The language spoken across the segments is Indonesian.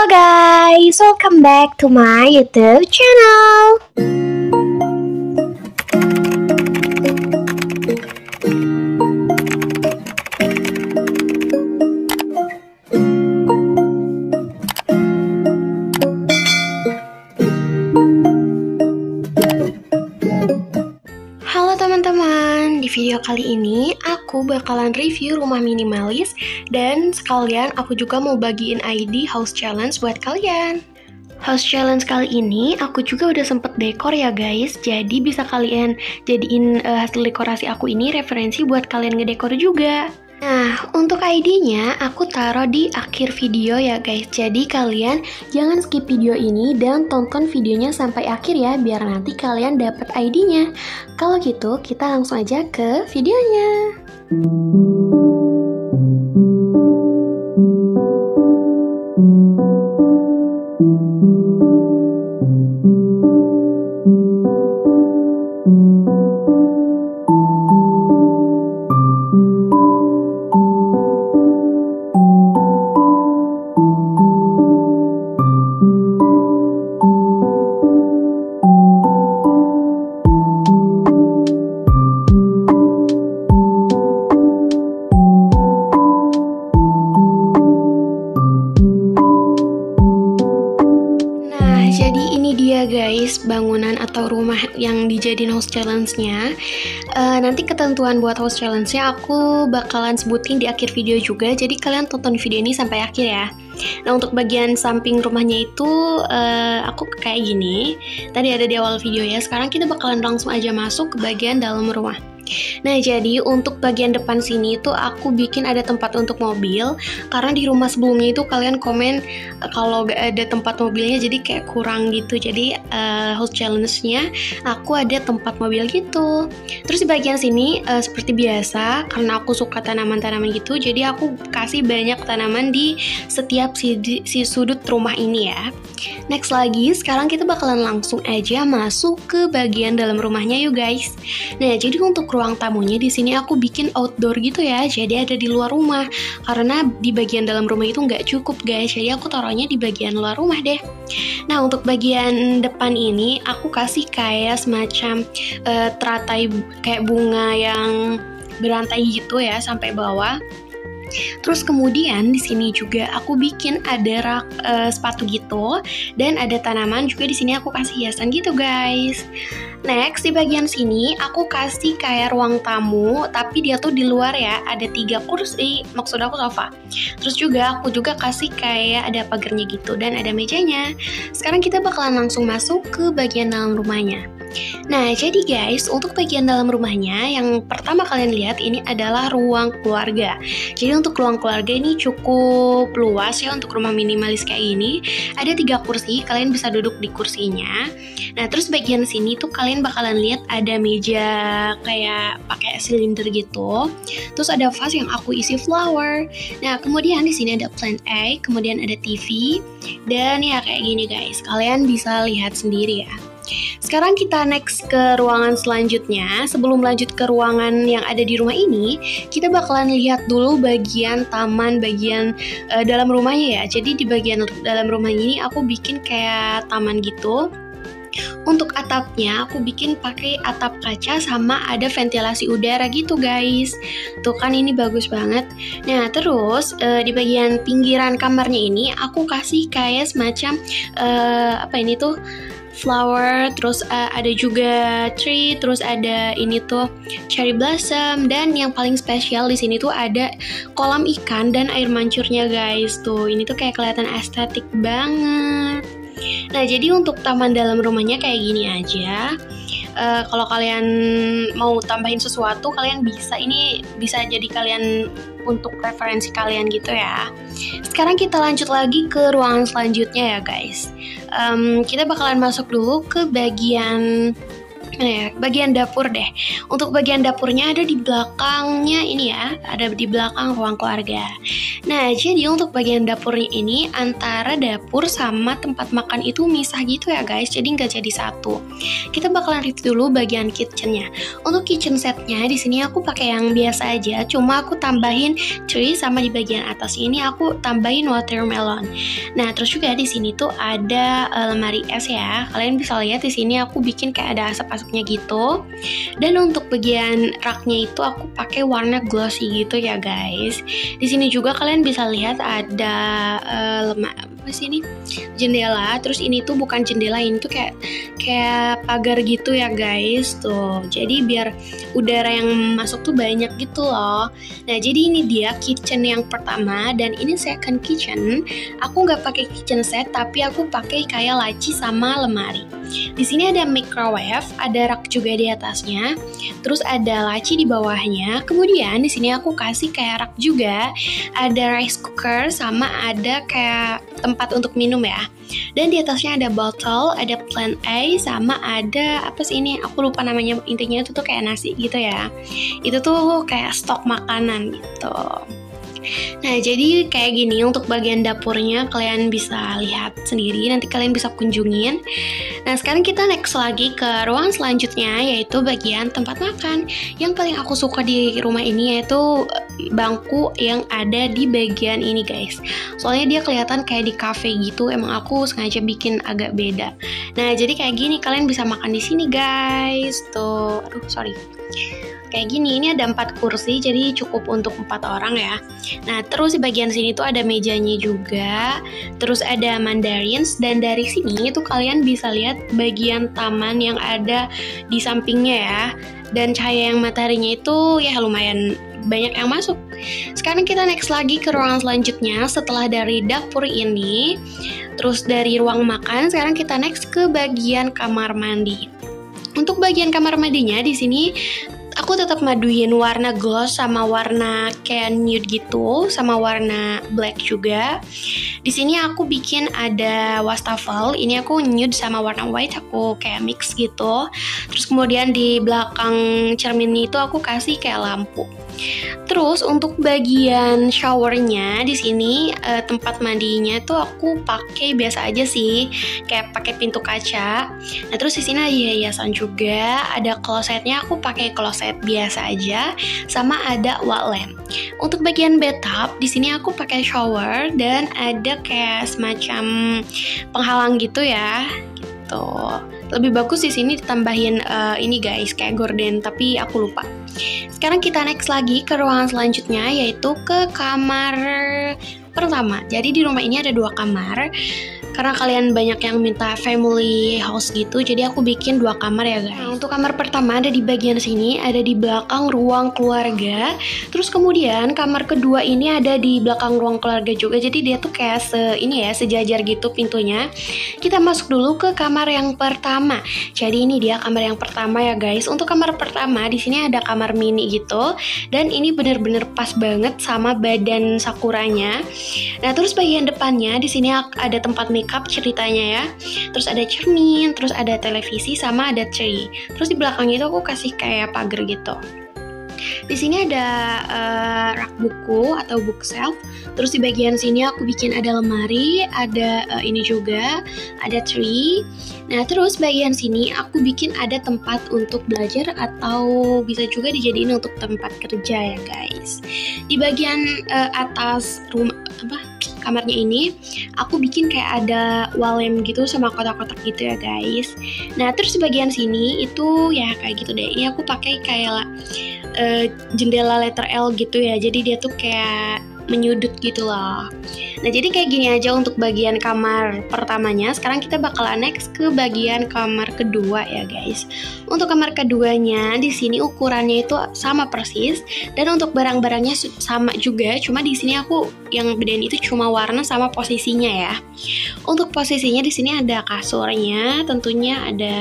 Halo guys, welcome back to my YouTube channel. Halo teman-teman, di video kali ini aku bakalan review rumah minimalis dan sekalian aku juga mau bagiin ID house challenge buat kalian. House challenge kali ini aku juga udah sempet dekor ya guys, jadi bisa kalian jadiin hasil dekorasi aku ini referensi buat kalian ngedekor juga. Nah, untuk ID-nya aku taruh di akhir video ya guys. Jadi kalian jangan skip video ini dan tonton videonya sampai akhir ya, biar nanti kalian dapat ID-nya. Kalau gitu, kita langsung aja ke videonya. Jadi ini dia guys, bangunan atau rumah yang dijadiin house challenge-nya. Nanti ketentuan buat house challenge-nya aku bakalan sebutin di akhir video juga. Jadi kalian tonton video ini sampai akhir ya. Nah, untuk bagian samping rumahnya itu aku kayak gini. Tadi ada di awal video ya. Sekarang kita bakalan langsung aja masuk ke bagian dalam rumah. Nah, jadi untuk bagian depan sini tuh aku bikin ada tempat untuk mobil, karena di rumah sebelumnya itu kalian komen kalau gak ada tempat mobilnya jadi kayak kurang gitu. Jadi house challenge-nya aku ada tempat mobil gitu. Terus di bagian sini seperti biasa, karena aku suka tanaman-tanaman gitu, jadi aku kasih banyak tanaman di setiap si sudut rumah ini ya. Next lagi, sekarang kita bakalan langsung aja masuk ke bagian dalam rumahnya yuk guys. Nah, jadi untuk ruang tamunya di sini aku bikin outdoor gitu ya, jadi ada di luar rumah. Karena di bagian dalam rumah itu nggak cukup guys, jadi aku taruhnya di bagian luar rumah deh. Nah, untuk bagian depan ini aku kasih kayak semacam teratai kayak bunga yang berantai gitu ya sampai bawah. Terus kemudian di sini juga aku bikin ada rak sepatu gitu dan ada tanaman juga di sini aku kasih hiasan gitu guys. Next di bagian sini aku kasih kayak ruang tamu tapi dia tuh di luar ya, ada 3 kursi, maksud aku sofa. Terus juga aku juga kasih kayak ada pagarnya gitu dan ada mejanya. Sekarang kita bakalan langsung masuk ke bagian dalam rumahnya. Nah, jadi guys, untuk bagian dalam rumahnya yang pertama kalian lihat ini adalah ruang keluarga. Jadi untuk ruang keluarga ini cukup luas ya untuk rumah minimalis kayak ini. Ada 3 kursi, kalian bisa duduk di kursinya. Nah, terus bagian sini tuh kalian bakalan lihat ada meja kayak pakai silinder gitu. Terus ada vas yang aku isi flower. Nah, kemudian di sini ada plant A, kemudian ada TV dan ya kayak gini guys. Kalian bisa lihat sendiri ya. Sekarang kita next ke ruangan selanjutnya. Sebelum lanjut ke ruangan yang ada di rumah ini, kita bakalan lihat dulu bagian taman, bagian dalam rumahnya ya. Jadi di bagian dalam rumah ini aku bikin kayak taman gitu. Untuk atapnya aku bikin pakai atap kaca sama ada ventilasi udara gitu guys. Tuh kan ini bagus banget. Nah, terus di bagian pinggiran kamarnya ini aku kasih kayak semacam apa ini tuh flower, terus ada juga tree, terus ada ini tuh cherry blossom dan yang paling spesial di sini tuh ada kolam ikan dan air mancurnya guys. Tuh, ini tuh kayak kelihatan estetik banget. Nah, jadi untuk taman dalam rumahnya kayak gini aja. Kalau kalian mau tambahin sesuatu, kalian bisa, ini bisa jadi kalian untuk referensi kalian gitu ya. Sekarang kita lanjut lagi ke ruangan selanjutnya ya guys. Kita bakalan masuk dulu ke bagian Nah ya, bagian dapur deh. Untuk bagian dapurnya ada di belakangnya ini ya, ada di belakang ruang keluarga. Nah, jadi untuk bagian dapurnya ini antara dapur sama tempat makan itu misah gitu ya guys, jadi nggak jadi satu. Kita bakalan review dulu bagian kitchennya. Untuk kitchen setnya di sini aku pakai yang biasa aja, cuma aku tambahin tree sama di bagian atas ini aku tambahin watermelon. Nah, terus juga di sini tuh ada lemari es ya. Kalian bisa lihat di sini aku bikin kayak ada asap-asapnya gitu. Dan untuk bagian raknya itu aku pakai warna glossy gitu ya guys. Di sini juga kalian bisa lihat ada jendela. Terus ini tuh bukan jendela, ini tuh kayak pagar gitu ya guys tuh. Jadi biar udara yang masuk tuh banyak gitu loh. Nah, jadi ini dia kitchen yang pertama dan ini second kitchen. Aku nggak pakai kitchen set tapi aku pakai kayak laci sama lemari. Di sini ada microwave, ada rak juga di atasnya. Terus ada laci di bawahnya. Kemudian di sini aku kasih kayak rak juga. Ada rice cooker sama ada kayak tempat untuk minum ya. Dan di atasnya ada botol, ada plan A sama ada apa sih ini? Aku lupa namanya, intinya itu tuh kayak nasi gitu ya. Itu tuh kayak stok makanan gitu. Nah, jadi kayak gini untuk bagian dapurnya kalian bisa lihat sendiri, nanti kalian bisa kunjungin. Nah, sekarang kita next lagi ke ruang selanjutnya, yaitu bagian tempat makan. Yang paling aku suka di rumah ini yaitu bangku yang ada di bagian ini guys. Soalnya dia kelihatan kayak di cafe gitu, emang aku sengaja bikin agak beda. Nah, jadi kayak gini kalian bisa makan di sini guys. Tuh, kayak gini, ini ada 4 kursi jadi cukup untuk 4 orang ya. Nah, terus di bagian sini tuh ada mejanya juga. Terus ada mandarins dan dari sini tuh kalian bisa lihat bagian taman yang ada di sampingnya ya. Dan cahaya yang mataharinya itu ya lumayan banyak yang masuk. Sekarang kita next lagi ke ruangan selanjutnya setelah dari dapur ini. Terus dari ruang makan, sekarang kita next ke bagian kamar mandi. Untuk bagian kamar mandinya di sini aku tetap maduin warna gloss sama warna kayak nude gitu, sama warna black juga. Di sini aku bikin ada wastafel, ini aku nude sama warna white, aku kayak mix gitu. Terus kemudian di belakang cermin itu aku kasih kayak lampu. Terus untuk bagian showernya di sini tempat mandinya tuh aku pakai biasa aja sih, kayak pakai pintu kaca. Nah, terus di sini ada hiasan juga, ada klosetnya aku pakai kloset biasa aja, sama ada wall lamp. Untuk bagian bathtub di sini aku pakai shower dan ada kayak semacam penghalang gitu ya. Gitu. Lebih bagus di sini ditambahin ini guys, kayak gorden, tapi aku lupa. Sekarang kita next lagi ke ruangan selanjutnya, yaitu ke kamar pertama. Jadi di rumah ini ada 2 kamar. Karena kalian banyak yang minta family house gitu, jadi aku bikin 2 kamar ya guys. Nah, untuk kamar pertama ada di bagian sini, ada di belakang ruang keluarga. Terus kemudian kamar kedua ini ada di belakang ruang keluarga juga. Jadi dia tuh kayak sejajar gitu pintunya. Kita masuk dulu ke kamar yang pertama. Jadi ini dia kamar yang pertama ya guys. Untuk kamar pertama di sini ada kamar mini gitu, dan ini bener-bener pas banget sama badan sakuranya. Nah, terus bagian depannya di sini ada tempat makeup ceritanya ya. Terus ada cermin, terus ada televisi sama ada tree. Terus di belakangnya itu aku kasih kayak pagar gitu. Di sini ada rak buku atau bookshelf. Terus di bagian sini aku bikin ada lemari, ada ini juga, ada tree. Nah, terus bagian sini aku bikin ada tempat untuk belajar atau bisa juga dijadiin untuk tempat kerja ya guys. Di bagian atas kamarnya ini aku bikin kayak ada wall lamp gitu sama kotak-kotak gitu ya guys. Nah, terus di bagian sini itu ya kayak gitu deh. Ini aku pakai kayak jendela letter L gitu ya. Jadi dia tuh kayak menyudut gitu loh. Nah, jadi kayak gini aja untuk bagian kamar pertamanya. Sekarang kita bakalan next ke bagian kamar kedua ya guys. Untuk kamar keduanya di sini ukurannya itu sama persis, dan untuk barang-barangnya sama juga. Cuma di sini aku yang bedain itu cuma warna sama posisinya ya. Untuk posisinya di sini ada kasurnya, tentunya ada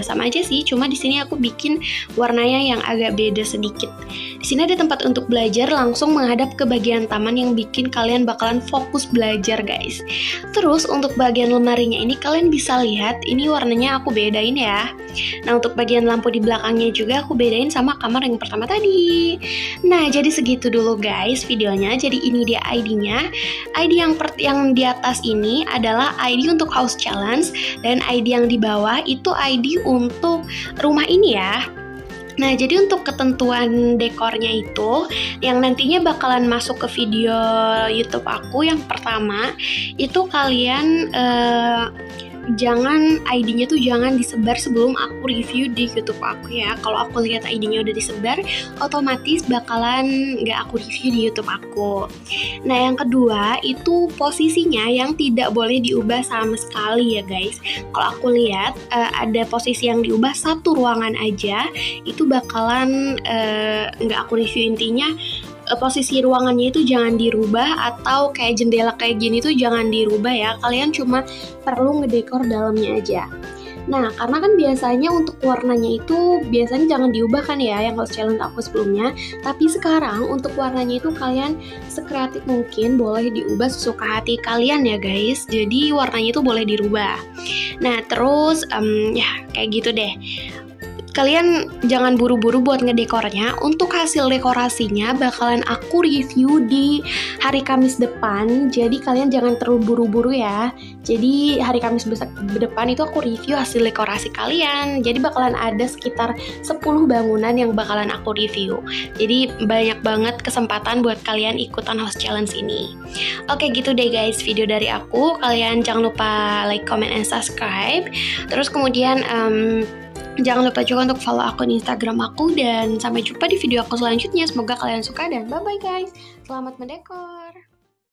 sama aja sih. Cuma di sini aku bikin warnanya yang agak beda sedikit. Di sini ada tempat untuk belajar langsung menghadap ke bagian taman nyaman yang bikin kalian bakalan fokus belajar guys. Terus untuk bagian lemarinya ini kalian bisa lihat ini warnanya aku bedain ya. Nah untuk bagian lampu di belakangnya juga aku bedain sama kamar yang pertama tadi. Nah jadi segitu dulu guys videonya. Jadi ini dia ID-nya. ID yang di atas ini adalah ID untuk house challenge, dan ID yang di bawah itu ID untuk rumah ini ya. Nah, jadi untuk ketentuan dekornya itu, yang nantinya bakalan masuk ke video YouTube aku yang pertama, itu kalian jangan ID-nya tuh jangan disebar sebelum aku review di YouTube aku ya. Kalau aku lihat ID-nya udah disebar, otomatis bakalan nggak aku review di YouTube aku. Nah, yang kedua itu posisinya yang tidak boleh diubah sama sekali ya guys. Kalau aku lihat ada posisi yang diubah satu ruangan aja, itu bakalan nggak aku review. Intinya posisi ruangannya itu jangan dirubah, atau kayak jendela kayak gini tuh jangan dirubah ya. Kalian cuma perlu ngedekor dalamnya aja. Nah, karena kan biasanya untuk warnanya itu biasanya jangan diubah kan ya, yang house challenge aku sebelumnya. Tapi sekarang untuk warnanya itu kalian sekreatif mungkin, boleh diubah sesuka hati kalian ya guys. Jadi warnanya itu boleh dirubah. Nah, terus ya kayak gitu deh. Kalian jangan buru-buru buat ngedekornya. Untuk hasil dekorasinya bakalan aku review di hari Kamis depan. Jadi kalian jangan terlalu buru-buru ya. Jadi hari Kamis depan itu aku review hasil dekorasi kalian. Jadi bakalan ada sekitar 10 bangunan yang bakalan aku review. Jadi banyak banget kesempatan buat kalian ikutan house challenge ini. Oke gitu deh guys video dari aku. Kalian jangan lupa like, comment, and subscribe. Terus kemudian jangan lupa juga untuk follow akun Instagram aku, dan sampai jumpa di video aku selanjutnya. Semoga kalian suka dan bye-bye guys. Selamat mendekor.